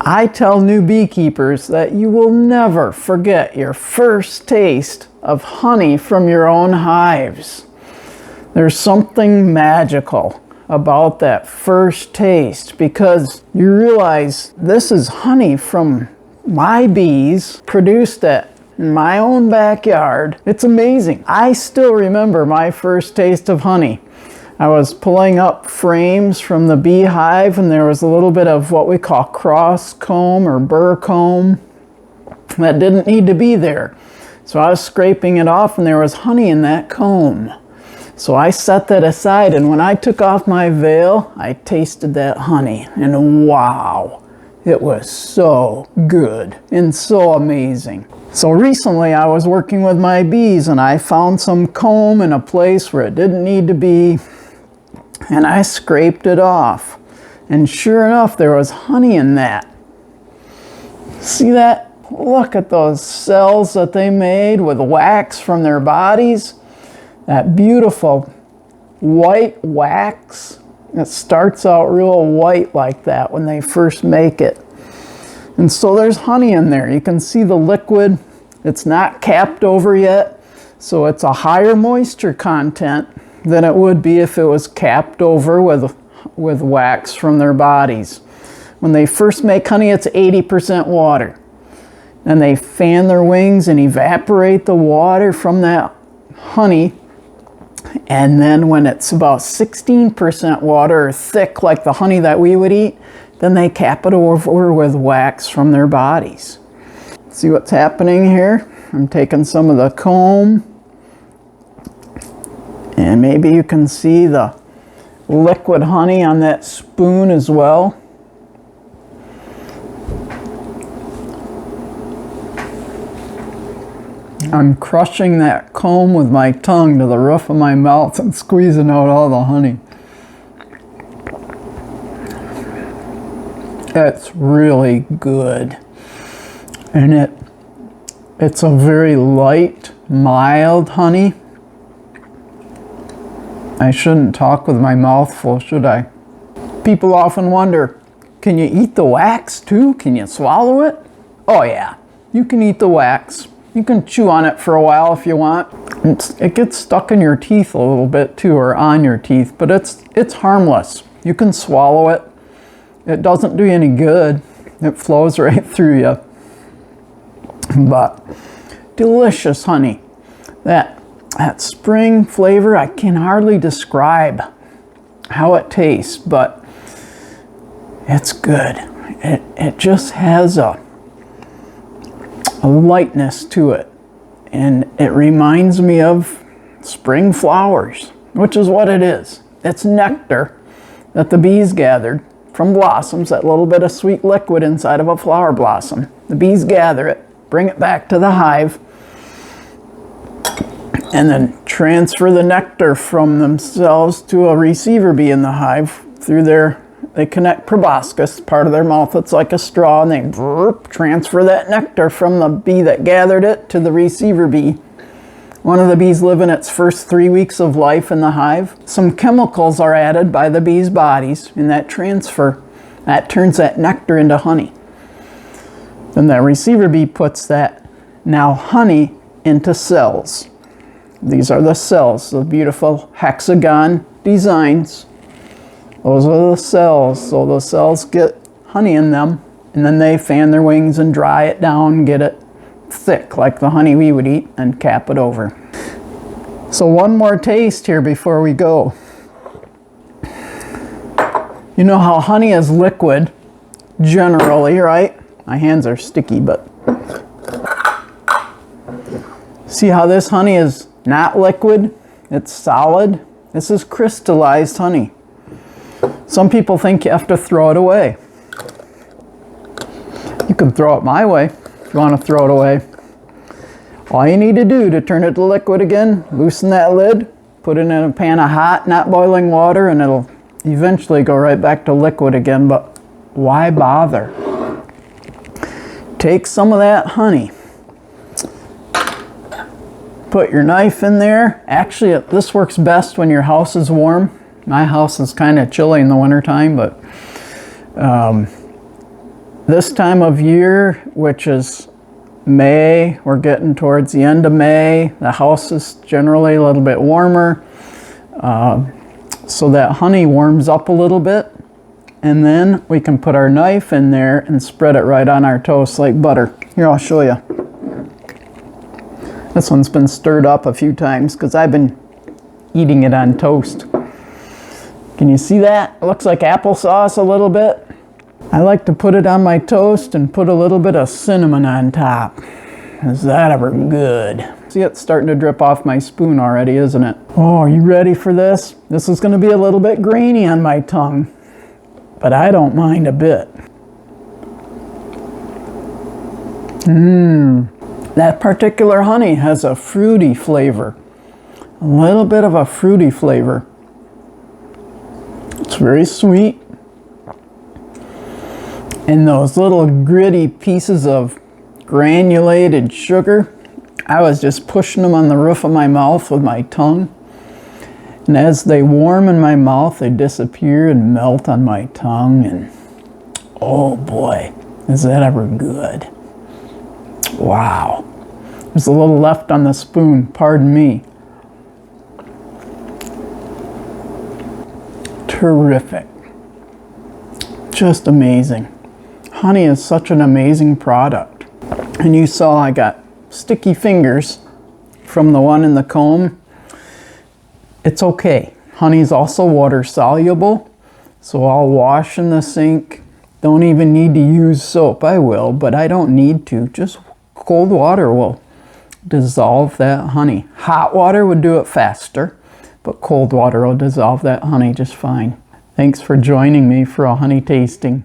I tell new beekeepers that you will never forget your first taste of honey from your own hives. There's something magical about that first taste because you realize this is honey from my bees produced in my own backyard. It's amazing. I still remember my first taste of honey. I was pulling up frames from the beehive and there was a little bit of what we call cross comb or burr comb that didn't need to be there. So I was scraping it off and there was honey in that comb. So I set that aside, and when I took off my veil, I tasted that honey, and wow, it was so good and so amazing. So recently I was working with my bees and I found some comb in a place where it didn't need to be, and I scraped it off. And sure enough, there was honey in that. See that? Look at those cells that they made with wax from their bodies. That beautiful white wax. It starts out real white like that when they first make it. And so there's honey in there. You can see the liquid. It's not capped over yet, so it's a higher moisture content than it would be if it was capped over with wax from their bodies. When they first make honey, it's 80% water. Then they fan their wings and evaporate the water from that honey. And then when it's about 16% water, or thick like the honey that we would eat, then they cap it over with wax from their bodies. See what's happening here? I'm taking some of the comb, and maybe you can see the liquid honey on that spoon as well. I'm crushing that comb with my tongue to the roof of my mouth and squeezing out all the honey. It's really good. And it's a very light, mild honey. I shouldn't talk with my mouth full, should I? People often wonder, can you eat the wax too? Can you swallow it? Oh yeah, you can eat the wax. You can chew on it for a while if you want. It gets stuck in your teeth a little bit too, or on your teeth, but it's harmless. You can swallow it. It doesn't do you any good. It flows right through you. But delicious honey. That spring flavor, I can hardly describe how it tastes, but it's good. It just has a lightness to it, and it reminds me of spring flowers, which is what it is. It's nectar that the bees gathered from blossoms, that little bit of sweet liquid inside of a flower blossom. The bees gather it, bring it back to the hive, and then transfer the nectar from themselves to a receiver bee in the hive through they connect proboscis, part of their mouth that's like a straw, and they transfer that nectar from the bee that gathered it to the receiver bee. One of the bees live in its first 3 weeks of life in the hive. Some chemicals are added by the bees' bodies in that transfer. That turns that nectar into honey. Then that receiver bee puts that now honey into cells. These are the cells, the beautiful hexagon designs. Those are the cells. So the cells get honey in them, and then they fan their wings and dry it down, get it thick like the honey we would eat, and cap it over. So one more taste here before we go. You know how honey is liquid generally, right? My hands are sticky, but see how this honey is not liquid? It's solid. This is crystallized honey. Some people think you have to throw it away. You can throw it my way if you want to throw it away. All you need to do to turn it to liquid again, loosen that lid, put it in a pan of hot, not boiling water, and it'll eventually go right back to liquid again, but why bother? Take some of that honey. Put your knife in there. Actually, this works best when your house is warm. My house is kind of chilly in the wintertime, but This time of year, which is May, we're getting towards the end of May, the house is generally a little bit warmer, so that honey warms up a little bit, and then we can put our knife in there and spread it right on our toast like butter. Here, I'll show you. This one's been stirred up a few times because I've been eating it on toast. Can you see that? It looks like applesauce a little bit. I like to put it on my toast and put a little bit of cinnamon on top. Is that ever good? See, it's starting to drip off my spoon already, isn't it? Oh, are you ready for this? This is going to be a little bit grainy on my tongue, but I don't mind a bit. That particular honey has a fruity flavor. A little bit of a fruity flavor. It's very sweet. And those little gritty pieces of granulated sugar, I was just pushing them on the roof of my mouth with my tongue. And as they warm in my mouth, they disappear and melt on my tongue. And oh boy, is that ever good. Wow. There's a little left on the spoon, pardon me. Terrific. Just amazing. Honey is such an amazing product. And you saw I got sticky fingers from the one in the comb. It's okay. Honey is also water soluble, so I'll wash in the sink. Don't even need to use soap. I will, but I don't need to. Just cold water will dissolve that honey. Hot water would do it faster, but cold water will dissolve that honey just fine. Thanks for joining me for a honey tasting.